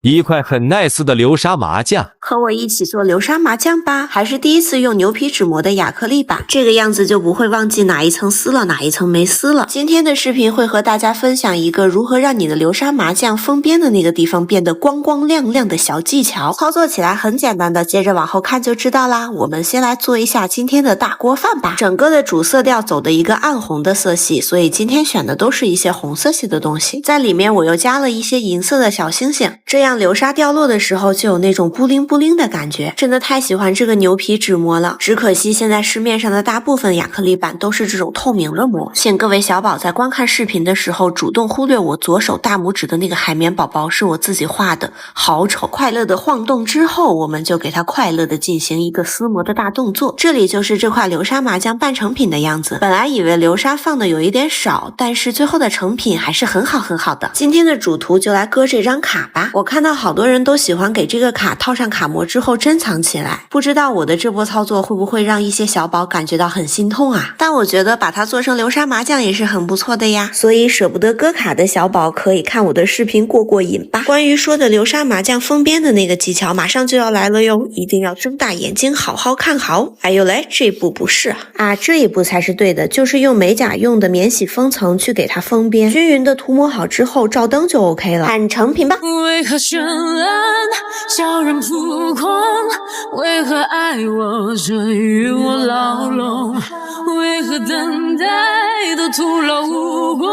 一块很 nice 的流沙麻酱。和我一起做流沙麻酱吧，还是第一次用牛皮纸膜的亚克力板，这个样子就不会忘记哪一层撕了，哪一层没撕了。今天的视频会和大家分享一个如何让你的流沙麻酱封边的那个地方变得光光亮亮的小技巧，操作起来很简单的，接着往后看就知道啦。我们先来做一下今天的大锅饭吧。整个的主色调走的一个暗红的色系，所以今天选的都是一些红色系的东西，在里面我又加了一些银色的小星星，这样流沙掉落的时候就有那种布灵布灵的感觉，真的太喜欢这个牛皮纸膜了。只可惜现在市面上的大部分亚克力板都是这种透明的膜，请各位小宝在观看视频的时候主动忽略我左手大拇指的那个海绵宝宝是我自己画的，好丑。快乐的晃动之后，我们就给它快乐的进行一个撕膜的大动作。这里就是这块流沙麻酱半成品的样子。本来以为流沙放的有一点少，但是最后的成品还是很好的。今天的主图就来割这张卡吧。我看到好多人都喜欢给这个卡套上卡膜之后珍藏起来，不知道我的这波操作会不会让一些小宝感觉到很心痛啊？但我觉得把它做成流沙麻酱也是很不错的呀，所以舍不得割卡的小宝可以看我的视频过瘾吧。关于说的流沙麻酱封边的那个技巧马上就要来了哟，一定要睁大眼睛好好看好。哎呦嘞，这一步不是啊，这一步才是对的，就是用美甲用的免洗封层去给它封边，均匀的涂抹好之后照灯就 OK 了，看成品吧。为何绚烂叫人扑空？为何爱我这与我牢笼？为何等待都徒劳无功？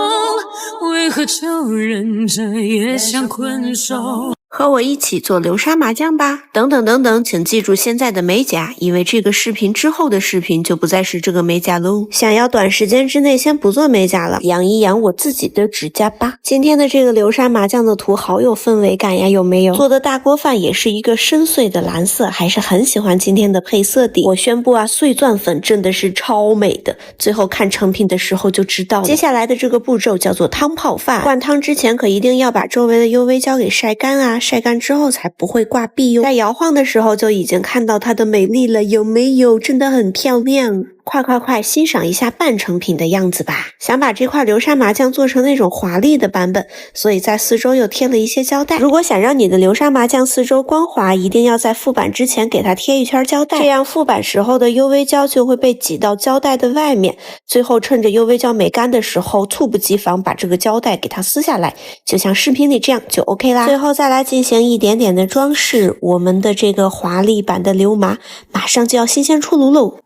为何求人这也像困兽？和我一起做流沙麻酱吧！等等，请记住现在的美甲，因为这个视频之后的视频就不再是这个美甲喽。想要短时间之内先不做美甲了，养一养我自己的指甲吧。今天的这个流沙麻酱的图好有氛围感呀，有没有？做的大锅饭也是一个深邃的蓝色，还是很喜欢今天的配色底。我宣布啊，碎钻粉真的是超美的，最后看成品的时候就知道了。接下来的这个步骤叫做汤泡饭，灌汤之前可一定要把周围的 UV 胶给晒干啊，晒干之后才不会挂壁哟。在摇晃的时候就已经看到它的美丽了，有没有？真的很漂亮。快欣赏一下半成品的样子吧。想把这块流沙麻酱做成那种华丽的版本，所以在四周又贴了一些胶带。如果想让你的流沙麻酱四周光滑，一定要在覆板之前给它贴一圈胶带，这样覆板时候的 UV 胶就会被挤到胶带的外面，最后趁着 UV 胶没干的时候猝不及防把这个胶带给它撕下来，就像视频里这样就 OK 啦。最后再来进行一点点的装饰，我们的这个华丽版的流麻马上就要新鲜出炉喽。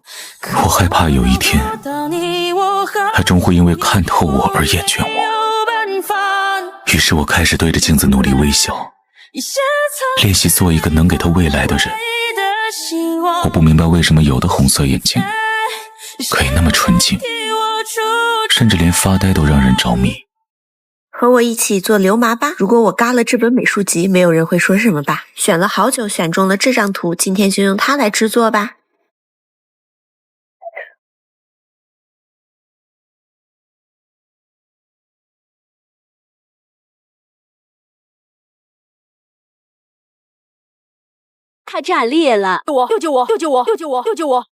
我害怕有一天他终会因为看透我而厌倦我，于是我开始对着镜子努力微笑，练习做一个能给他未来的人。我不明白为什么有的红色眼睛可以那么纯净，甚至连发呆都让人着迷。和我一起做流麻吧。如果我嘎了这本美术集，没有人会说什么吧。选了好久，选中了这张图，今天就用它来制作吧。它炸裂了！救我！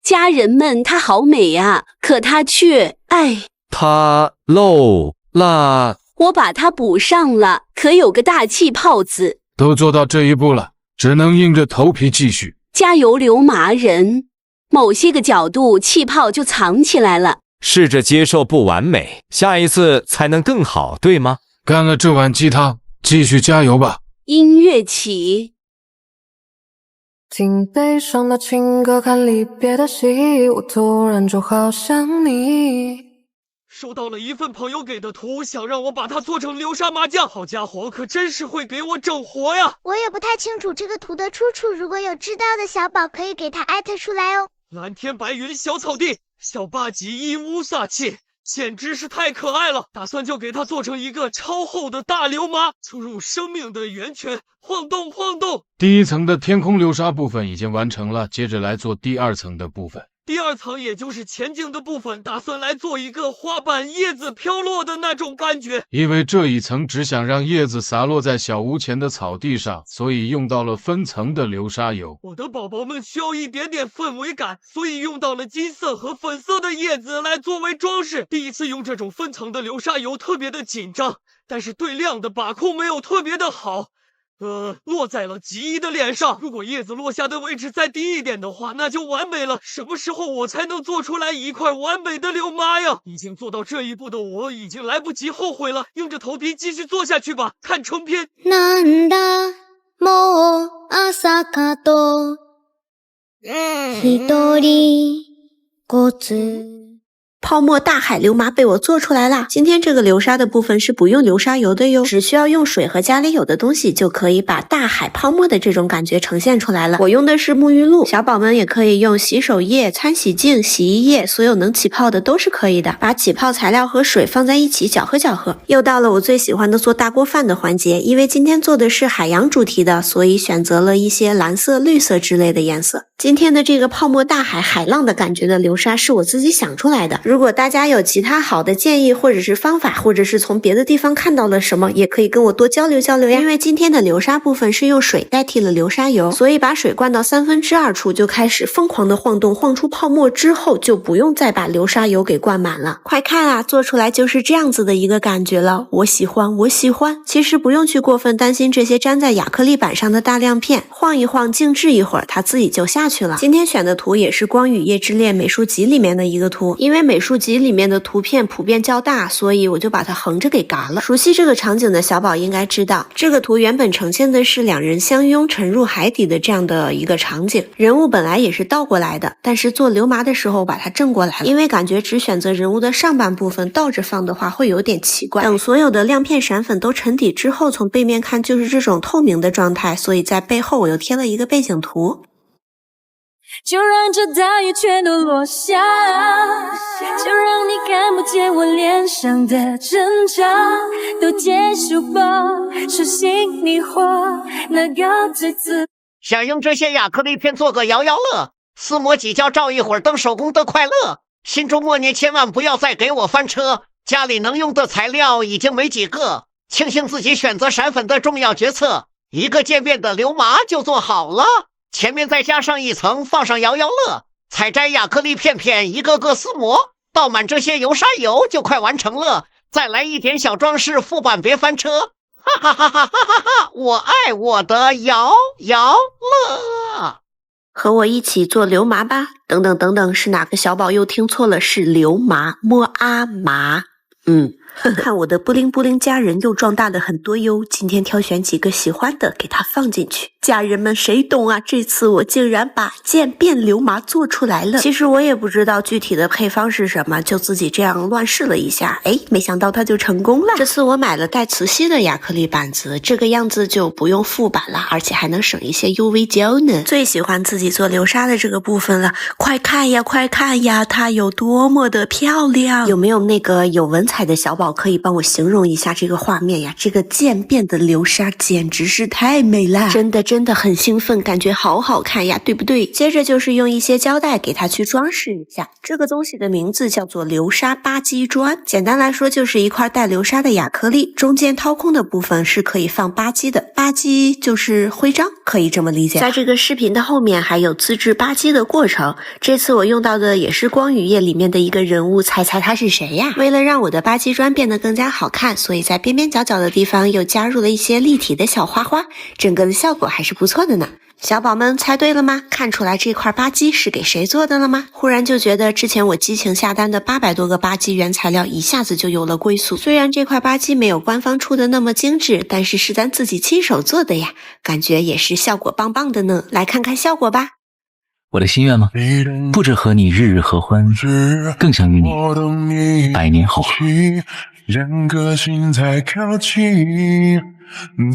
家人们，它好美啊，可它却……它漏了。我把它补上了，可有个大气泡子。都做到这一步了，只能硬着头皮继续。加油，流麻人！某些个角度气泡就藏起来了。试着接受不完美，下一次才能更好，对吗？干了这碗鸡汤，继续加油吧。音乐起。听悲伤的情歌，看离别的戏，我突然就好想你。收到了一份朋友给的图，想让我把它做成流沙麻酱。好家伙，可真是会给我整活呀！我也不太清楚这个图的出处，如果有知道的小宝可以给他艾特出来哦。蓝天白云小草地，小霸吉阴乌煞气，简直是太可爱了。打算就给它做成一个超厚的大流麻，注入生命的源泉，晃动。第一层的天空流沙部分已经完成了，接着来做第二层的部分。第二层也就是前颈的部分，打算来做一个花瓣叶子飘落的那种感觉。因为这一层只想让叶子洒落在小屋前的草地上，所以用到了分层的流沙油。我的宝宝们需要一点点氛围感，所以用到了金色和粉色的叶子来作为装饰。第一次用这种分层的流沙油特别的紧张，但是对量的把控没有特别的好。落在了吉伊的脸上。如果叶子落下的位置再低一点的话，那就完美了。什么时候我才能做出来一块完美的柳麻呀？已经做到这一步的我，已经来不及后悔了。硬着頭皮继续做下去吧，看成片。なんだ、もう朝かと、一人ごつ。泡沫大海流麻被我做出来啦！今天这个流沙的部分是不用流沙油的哟，只需要用水和家里有的东西就可以把大海泡沫的这种感觉呈现出来了。我用的是沐浴露，小宝们也可以用洗手液、餐洗净、洗衣液，所有能起泡的都是可以的。把起泡材料和水放在一起搅和搅和。又到了我最喜欢的做大锅饭的环节，因为今天做的是海洋主题的，所以选择了一些蓝色、绿色之类的颜色。今天的这个泡沫大海海浪的感觉的流沙是我自己想出来的。如果大家有其他好的建议或者是方法，或者是从别的地方看到了什么，也可以跟我多交流交流呀。因为今天的流沙部分是用水代替了流沙油，所以把水灌到2/3处就开始疯狂的晃动，晃出泡沫之后就不用再把流沙油给灌满了。快看啊，做出来就是这样子的一个感觉了，我喜欢，我喜欢。其实不用去过分担心这些粘在亚克力板上的大亮片，晃一晃静置一会儿，它自己就下去了。今天选的图也是光与夜之恋美术集里面的一个图，因为美术集里面的图片普遍较大，所以我就把它横着给嘎了。熟悉这个场景的小宝应该知道，这个图原本呈现的是两人相拥沉入海底的这样的一个场景，人物本来也是倒过来的，但是做流麻的时候把它正过来了，因为感觉只选择人物的上半部分倒着放的话会有点奇怪。等所有的亮片闪粉都沉底之后，从背面看就是这种透明的状态，所以在背后我又贴了一个背景图。就让这大雨全都落下，就让你看不见我脸上的挣扎，都结束吧，手心你画那个最自。想用这些亚克力片做个摇摇乐，撕磨几跤照一会儿等手工的快乐。心中默念千万不要再给我翻车，家里能用的材料已经没几个，庆幸自己选择闪粉的重要决策，一个渐变的流麻就做好了。前面再加上一层，放上摇摇乐，采摘亚克力片片，一个个撕磨，倒满这些油沙油就快完成了。再来一点小装饰，副板别翻车，哈哈哈哈哈哈哈！我爱我的摇摇乐。和我一起做流麻吧。等等等等，是哪个小宝又听错了？是流麻，摸啊麻。看我的布灵布灵家人又壮大了很多哟，今天挑选几个喜欢的给它放进去。家人们谁懂啊？这次我竟然把渐变流麻做出来了。其实我也不知道具体的配方是什么，就自己这样乱试了一下，没想到它就成功了。这次我买了带磁吸的亚克力板子，这个样子就不用副板了，而且还能省一些 UV 胶呢。最喜欢自己做流沙的这个部分了，快看呀快看呀，它有多么的漂亮！有没有那个有文采的小宝可以帮我形容一下这个画面呀？这个渐变的流沙简直是太美了，真的很兴奋，感觉好好看呀，对不对？接着就是用一些胶带给它去装饰一下，这个东西的名字叫做流沙吧唧砖，简单来说就是一块带流沙的亚克力，中间掏空的部分是可以放吧唧的，吧唧就是徽章，可以这么理解。在这个视频的后面还有自制吧唧的过程，这次我用到的也是光与夜里面的一个人物，猜猜他是谁呀？为了让我的吧唧砖变得更加好看，所以在边边角角的地方又加入了一些立体的小花花，整个的效果还是不错的呢。小宝们猜对了吗？看出来这块吧唧是给谁做的了吗？忽然就觉得之前我激情下单的800多个吧唧原材料一下子就有了归宿。虽然这块吧唧没有官方出的那么精致，但是咱自己亲手做的呀，感觉也是效果棒棒的呢。来看看效果吧。我的心愿吗？不止和你日日合欢，更想与你百年好合。人个心才靠近，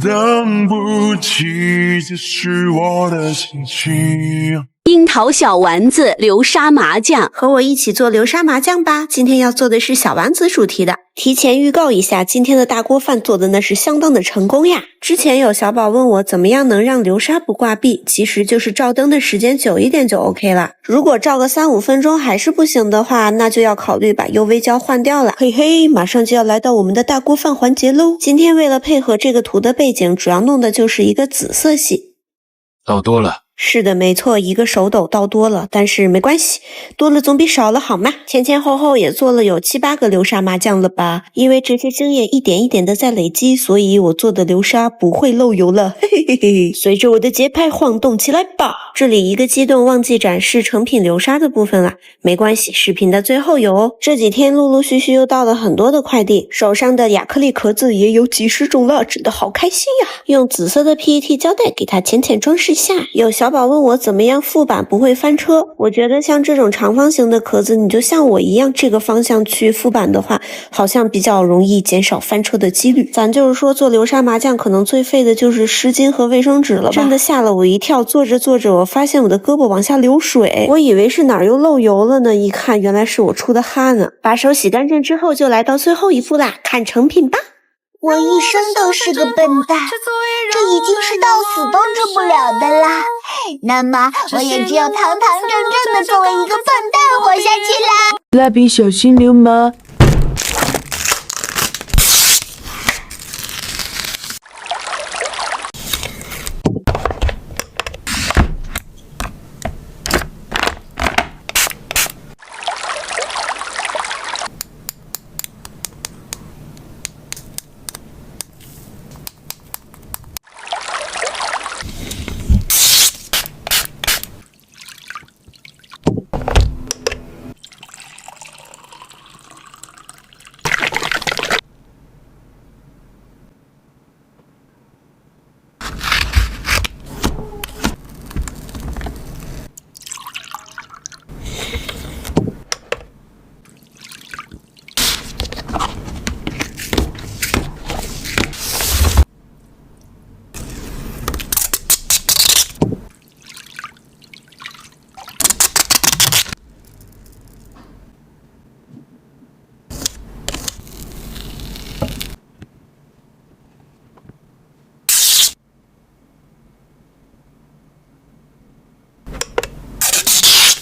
等不及，这是我的心情。樱桃小丸子流沙麻酱，和我一起做流沙麻酱吧！今天要做的是小丸子主题的。提前预告一下，今天的大锅饭做的那是相当的成功呀！之前有小宝问我怎么样能让流沙不挂壁，其实就是照灯的时间久一点就 OK 了。如果照个3-5分钟还是不行的话，那就要考虑把 UV 胶换掉了。嘿嘿，马上就要来到我们的大锅饭环节喽！今天为了配合这个图的背景，主要弄的就是一个紫色系。倒多了。是的，没错，一个手斗倒多了，但是没关系，多了总比少了好吗？前后也做了有7-8个流沙麻酱了吧？因为这些经验一点一点的在累积，所以我做的流沙不会漏油了，嘿嘿嘿嘿！随着我的节拍晃动起来吧！这里一个激动忘记展示成品流沙的部分了，没关系，视频的最后有哦。这几天陆陆续续又到了很多的快递，手上的亚克力壳子也有几十种了，真的好开心呀！用紫色的 PET 胶带给它浅浅装饰下，有小宝问我怎么样副板不会翻车，我觉得像这种长方形的壳子，你就像我一样这个方向去副板的话，好像比较容易减少翻车的几率。咱就是说做流沙麻酱可能最费的就是湿巾和卫生纸了吧，真的吓了我一跳，做着做着我发现我的胳膊往下流水，我以为是哪儿又漏油了呢，一看原来是我出的汗呢。把手洗干净之后就来到最后一步啦，看成品吧。我一生都是个笨蛋，这已经是到死都治不了的啦。那么我也只有堂堂正正的作为一个笨蛋活下去啦。蜡笔小新流氓。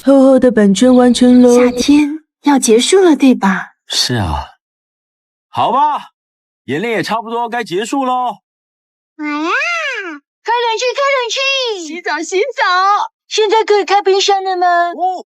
厚厚的板砖完成喽。夏天要结束了，对吧？是啊。好吧，演练也差不多该结束喽。啊！开冷气，开冷气！洗澡，洗澡！现在可以开冰箱了吗？哦，